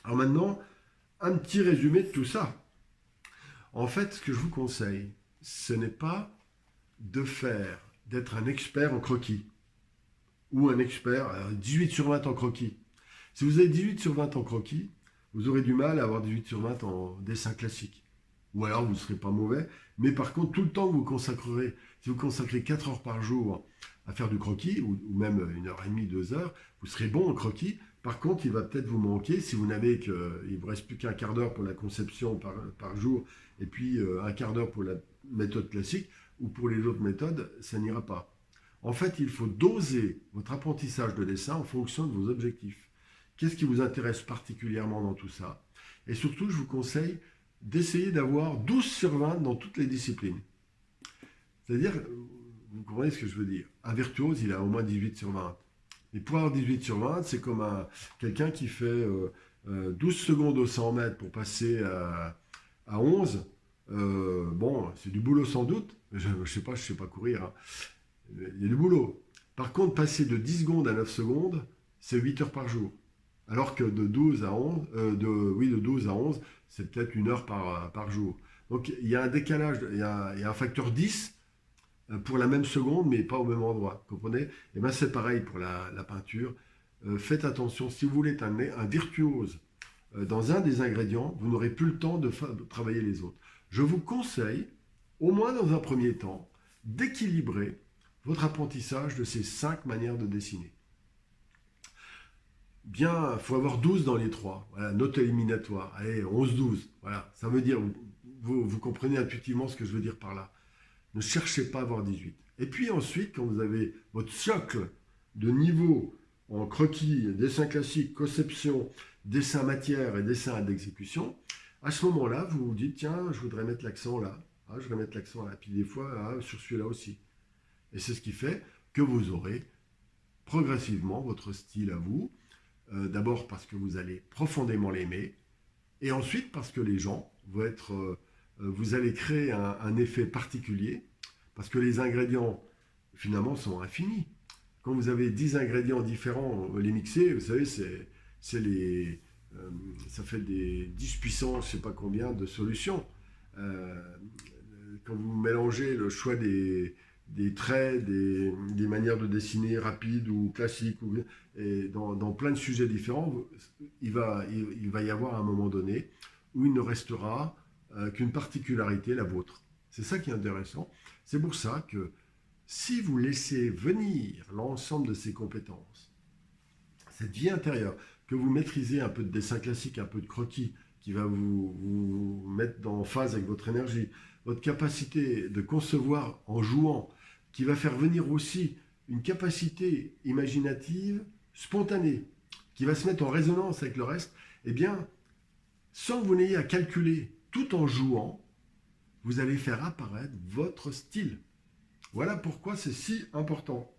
Alors maintenant, un petit résumé de tout ça. En fait, ce que je vous conseille, ce n'est pas d'être un expert en croquis ou un expert 18 sur 20 en croquis. Si vous avez 18 sur 20 en croquis, vous aurez du mal à avoir 18 sur 20 en dessin classique. Ou alors vous ne serez pas mauvais, mais par contre, tout le temps que vous consacrerez, si vous consacrez 4 heures par jour à faire du croquis, ou même 1 heure et demie, 2 heures, vous serez bon en croquis. Par contre, il va peut-être vous manquer, si vous n'avez que, il vous reste plus qu'un quart d'heure pour la conception par jour, et puis un quart d'heure pour la méthode classique, ou pour les autres méthodes, ça n'ira pas. En fait, il faut doser votre apprentissage de dessin en fonction de vos objectifs. Qu'est-ce qui vous intéresse particulièrement dans tout ça? Et surtout, je vous conseille d'essayer d'avoir 12 sur 20 dans toutes les disciplines. C'est-à-dire, vous comprenez ce que je veux dire? Un virtuose, il a au moins 18 sur 20. Et pour avoir 18 sur 20, c'est comme quelqu'un qui fait 12 secondes au 100 mètres pour passer à 11. Bon, c'est du boulot sans doute. Je ne sais pas courir, hein. Il y a du boulot. Par contre, passer de 10 secondes à 9 secondes, c'est 8 heures par jour. Alors que de 12 à 11, de 12 à 11, c'est peut-être 1 heure par jour. Donc il y a un décalage, il y a un facteur 10 pour la même seconde, mais pas au même endroit. Vous comprenez? Et bien c'est pareil pour la peinture. Faites attention, si vous voulez être un virtuose dans un des ingrédients, vous n'aurez plus le temps de travailler les autres. Je vous conseille, au moins dans un premier temps, d'équilibrer votre apprentissage de ces 5 manières de dessiner. Bien, il faut avoir 12 dans les 3. Voilà, note éliminatoire. Allez, 11-12. Voilà, ça veut dire, vous comprenez intuitivement ce que je veux dire par là. Ne cherchez pas à avoir 18. Et puis ensuite, quand vous avez votre socle de niveau en croquis, dessin classique, conception, dessin matière et dessin d'exécution, à ce moment-là, vous vous dites, tiens, je voudrais mettre l'accent là. Ah, je voudrais mettre l'accent là. Puis des fois, sur celui-là aussi. Et c'est ce qui fait que vous aurez progressivement votre style à vous. D'abord parce que vous allez profondément l'aimer, et ensuite parce que les gens vont être, vous allez créer un effet particulier, parce que les ingrédients finalement sont infinis. Quand vous avez 10 ingrédients différents, les mixer, vous savez, c'est ça fait des 10 puissance, je ne sais pas combien de solutions. Euh, Quand vous mélangez le choix des traits, des manières de dessiner rapides ou classiques, et dans plein de sujets différents, il va y avoir un moment donné où il ne restera qu'une particularité, la vôtre. C'est ça qui est intéressant. C'est pour ça que si vous laissez venir l'ensemble de ces compétences, cette vie intérieure, que vous maîtrisez un peu de dessin classique, un peu de croquis, qui va vous mettre en phase avec votre énergie, votre capacité de concevoir en jouant, qui va faire venir aussi une capacité imaginative spontanée, qui va se mettre en résonance avec le reste, eh bien, sans que vous n'ayez à calculer, tout en jouant, vous allez faire apparaître votre style. Voilà pourquoi c'est si important.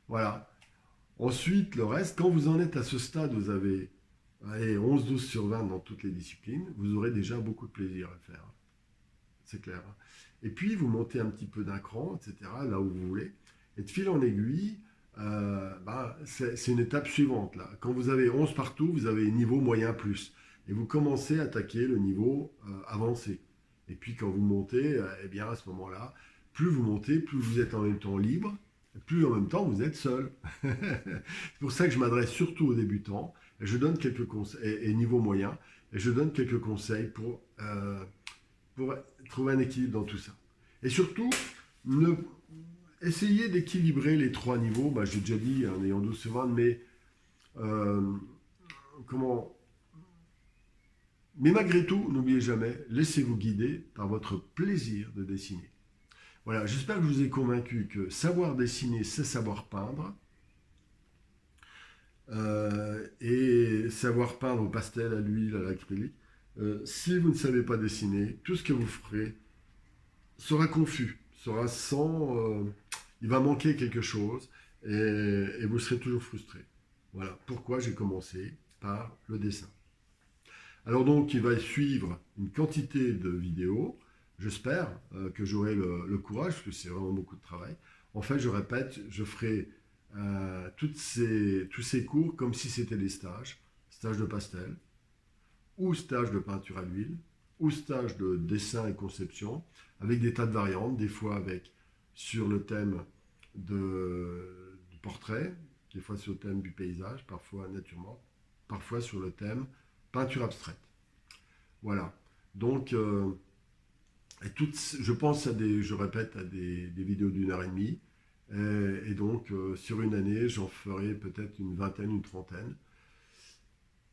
Voilà. Ensuite, le reste, quand vous en êtes à ce stade, vous avez 11-12 sur 20 dans toutes les disciplines, vous aurez déjà beaucoup de plaisir à le faire. C'est clair. Et puis, vous montez un petit peu d'un cran, etc., là où vous voulez. Et de fil en aiguille, c'est une étape suivante. Là. Quand vous avez 11 partout, vous avez niveau moyen plus. Et vous commencez à attaquer le niveau avancé. Et puis, quand vous montez, eh bien, à ce moment-là, plus vous montez, plus vous êtes en même temps libre, plus en même temps vous êtes seul. C'est pour ça que je m'adresse surtout aux débutants. Et je donne quelques conseils, et niveau moyen, et je donne quelques conseils pour trouver un équilibre dans tout ça. Et surtout, essayez d'équilibrer les 3 niveaux. J'ai déjà dit en ayant 12 sur 20, mais comment... Mais malgré tout, n'oubliez jamais, laissez-vous guider par votre plaisir de dessiner. Voilà, j'espère que je vous ai convaincu que savoir dessiner, c'est savoir peindre. Et savoir peindre au pastel, à l'huile, à l'acrylique. Si vous ne savez pas dessiner, tout ce que vous ferez sera confus, sera sans... il va manquer quelque chose et vous serez toujours frustré. Voilà pourquoi j'ai commencé par le dessin. Alors donc, il va suivre une quantité de vidéos. J'espère que j'aurai le courage, parce que c'est vraiment beaucoup de travail. En fait, je répète, je ferai tous ces cours comme si c'était des stages de pastel. ou stage de peinture à l'huile, ou stage de dessin et conception, avec des tas de variantes, des fois avec sur le thème du portrait, des fois sur le thème du paysage, parfois naturellement, parfois sur le thème peinture abstraite. Voilà. Donc, je pense je répète, à des vidéos d'1 h 30. Et donc, sur une année, j'en ferai peut-être une vingtaine, une trentaine.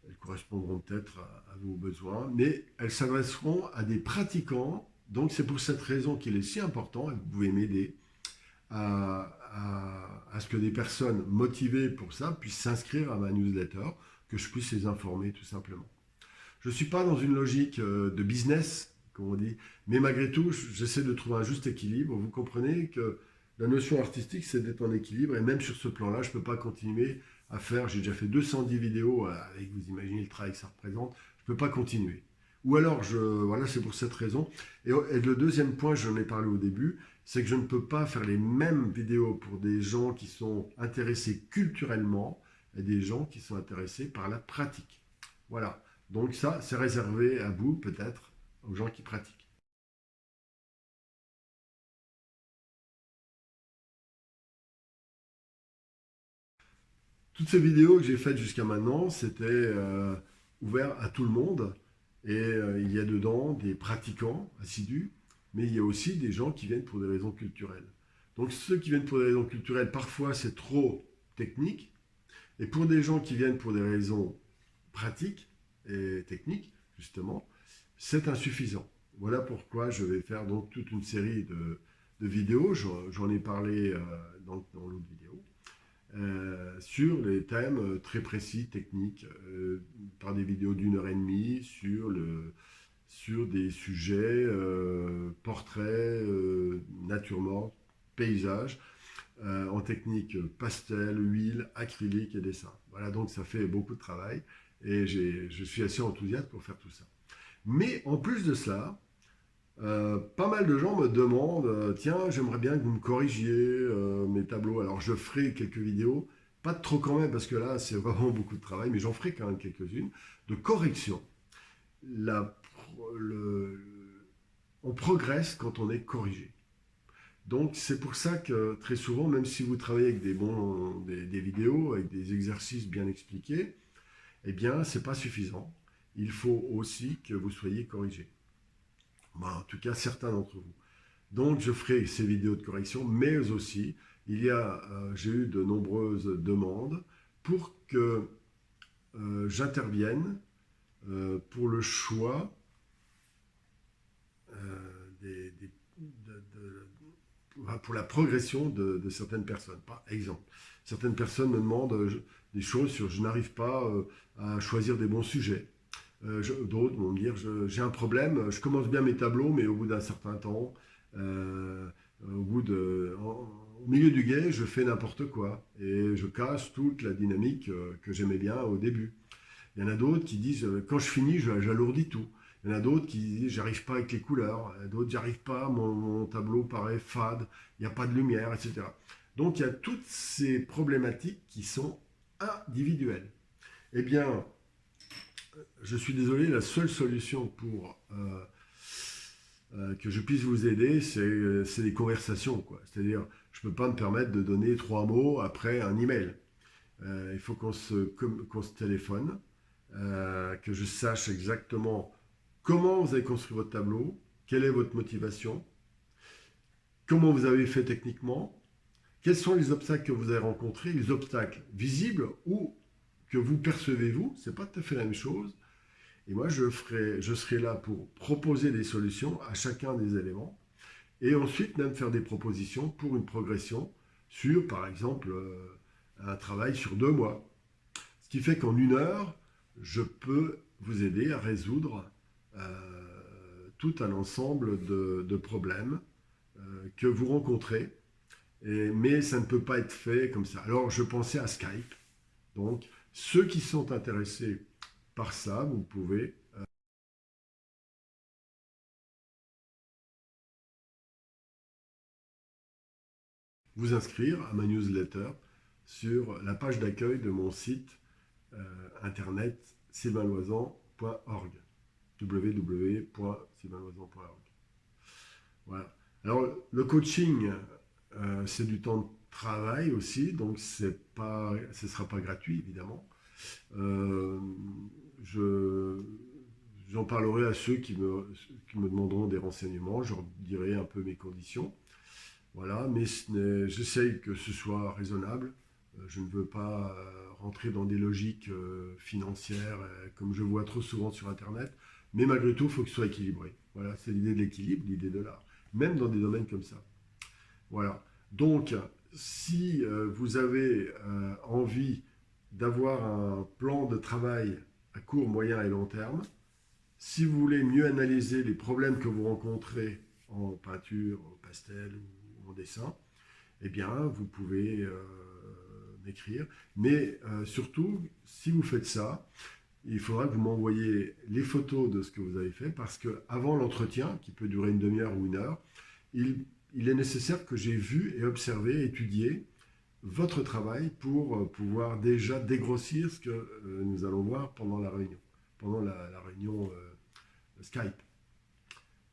Elles correspondront peut-être à vos besoins, mais elles s'adresseront à des pratiquants. Donc, c'est pour cette raison qu'il est si important, et vous pouvez m'aider, à ce que des personnes motivées pour ça puissent s'inscrire à ma newsletter, que je puisse les informer tout simplement. Je ne suis pas dans une logique de business, comme on dit, mais malgré tout, j'essaie de trouver un juste équilibre. Vous comprenez que la notion artistique, c'est d'être en équilibre, et même sur ce plan-là, je ne peux pas continuer à faire, j'ai déjà fait 210 vidéos, avec, vous imaginez le travail que ça représente, je ne peux pas continuer. Ou alors, voilà, c'est pour cette raison. Et le deuxième point, j'en ai parlé au début, c'est que je ne peux pas faire les mêmes vidéos pour des gens qui sont intéressés culturellement et des gens qui sont intéressés par la pratique. Voilà. Donc ça, c'est réservé à vous, peut-être, aux gens qui pratiquent. Toutes ces vidéos que j'ai faites jusqu'à maintenant, c'était ouvert à tout le monde. Et il y a dedans des pratiquants assidus, mais il y a aussi des gens qui viennent pour des raisons culturelles. Donc ceux qui viennent pour des raisons culturelles, parfois c'est trop technique. Et pour des gens qui viennent pour des raisons pratiques et techniques, justement, c'est insuffisant. Voilà pourquoi je vais faire donc toute une série de vidéos, j'en ai parlé dans l'autre vidéo, sur les thèmes très précis, techniques, par des vidéos d'1 h 30 sur des sujets portraits, naturellement, paysages, en technique pastel, huile, acrylique et dessin. Voilà, donc ça fait beaucoup de travail et je suis assez enthousiaste pour faire tout ça. Mais en plus de cela, pas mal de gens me demandent tiens, j'aimerais bien que vous me corrigiez mes tableaux. Alors je ferai quelques vidéos, pas de trop quand même, parce que là c'est vraiment beaucoup de travail, mais j'en ferai quand même quelques-unes de correction. La, le, on progresse quand on est corrigé. Donc c'est pour ça que très souvent, même si vous travaillez avec des vidéos, avec des exercices bien expliqués, eh bien c'est pas suffisant. Il faut aussi que vous soyez corrigé. Bon, en tout cas, certains d'entre vous. Donc je ferai ces vidéos de correction, mais aussi, j'ai eu de nombreuses demandes pour que j'intervienne pour le choix pour la progression de certaines personnes. Par exemple, certaines personnes me demandent des choses sur je n'arrive pas à choisir des bons sujets. D'autres vont me dire j'ai un problème, je commence bien mes tableaux, mais au bout d'un certain temps, au milieu du guet, je fais n'importe quoi et je casse toute la dynamique que j'aimais bien au début. Il y en a d'autres qui disent quand je finis, j'alourdis tout. Il y en a d'autres qui disent j'arrive pas avec les couleurs. D'autres j'arrive pas, mon tableau paraît fade, il n'y a pas de lumière, etc. Donc il y a toutes ces problématiques qui sont individuelles. Eh bien, je suis désolé, la seule solution pour que je puisse vous aider, c'est les conversations, quoi. C'est-à-dire, je ne peux pas me permettre de donner 3 mots après un email. Il faut qu'on se téléphone, que je sache exactement comment vous avez construit votre tableau, quelle est votre motivation, comment vous avez fait techniquement, quels sont les obstacles que vous avez rencontrés, les obstacles visibles ou que vous percevez vous, c'est pas tout à fait la même chose. Et moi, je serai là pour proposer des solutions à chacun des éléments et ensuite même faire des propositions pour une progression sur, par exemple, un travail sur 2 mois. Ce qui fait qu'en 1 heure, je peux vous aider à résoudre tout un ensemble de problèmes que vous rencontrez. Mais ça ne peut pas être fait comme ça. Alors, je pensais à Skype. Donc, ceux qui sont intéressés par ça, vous pouvez vous inscrire à ma newsletter sur la page d'accueil de mon site internet sylvainloisan.fr. www.sylvainloison.org. Voilà. Alors, le coaching, c'est du temps de travail aussi, donc ce ne sera pas gratuit, évidemment. Euh, J'en parlerai à ceux qui me demanderont des renseignements, je leur dirai un peu mes conditions. Voilà, mais j'essaye que ce soit raisonnable. Je ne veux pas rentrer dans des logiques financières comme je vois trop souvent sur Internet, mais malgré tout, il faut que ce soit équilibré. Voilà, c'est l'idée de l'équilibre, l'idée de l'art, même dans des domaines comme ça. Voilà. Donc, si vous avez envie d'avoir un plan de travail à court, moyen et long terme, si vous voulez mieux analyser les problèmes que vous rencontrez en peinture, en pastel ou en dessin, eh bien, vous pouvez m'écrire. Mais surtout, si vous faites ça, il faudra que vous m'envoyiez les photos de ce que vous avez fait, parce qu'avant l'entretien, qui peut durer une demi-heure ou une heure, il est nécessaire que j'ai vu et observé, étudié votre travail pour pouvoir déjà dégrossir ce que nous allons voir pendant la réunion, pendant la réunion Skype.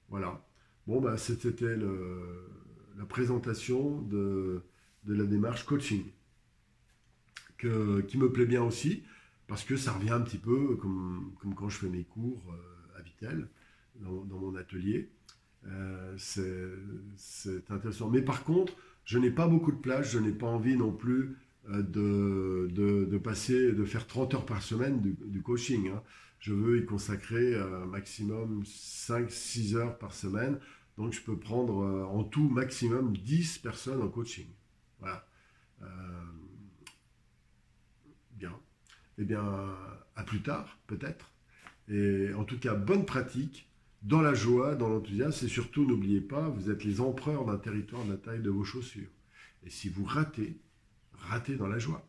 Voilà. Bon, bah, c'était la présentation de la démarche coaching, qui me plaît bien aussi, parce que ça revient un petit peu comme quand je fais mes cours à Vitel, dans mon atelier. C'est intéressant. Mais par contre, je n'ai pas beaucoup de place, je n'ai pas envie non plus de faire 30 heures par semaine du coaching, hein. Je veux y consacrer maximum 5-6 heures par semaine. Donc je peux prendre en tout maximum 10 personnes en coaching. Voilà. Euh, bien. Eh bien, à plus tard, peut-être. Et en tout cas, bonne pratique, dans la joie, dans l'enthousiasme. Et surtout, n'oubliez pas, vous êtes les empereurs d'un territoire de la taille de vos chaussures. Et si vous ratez, ratez dans la joie.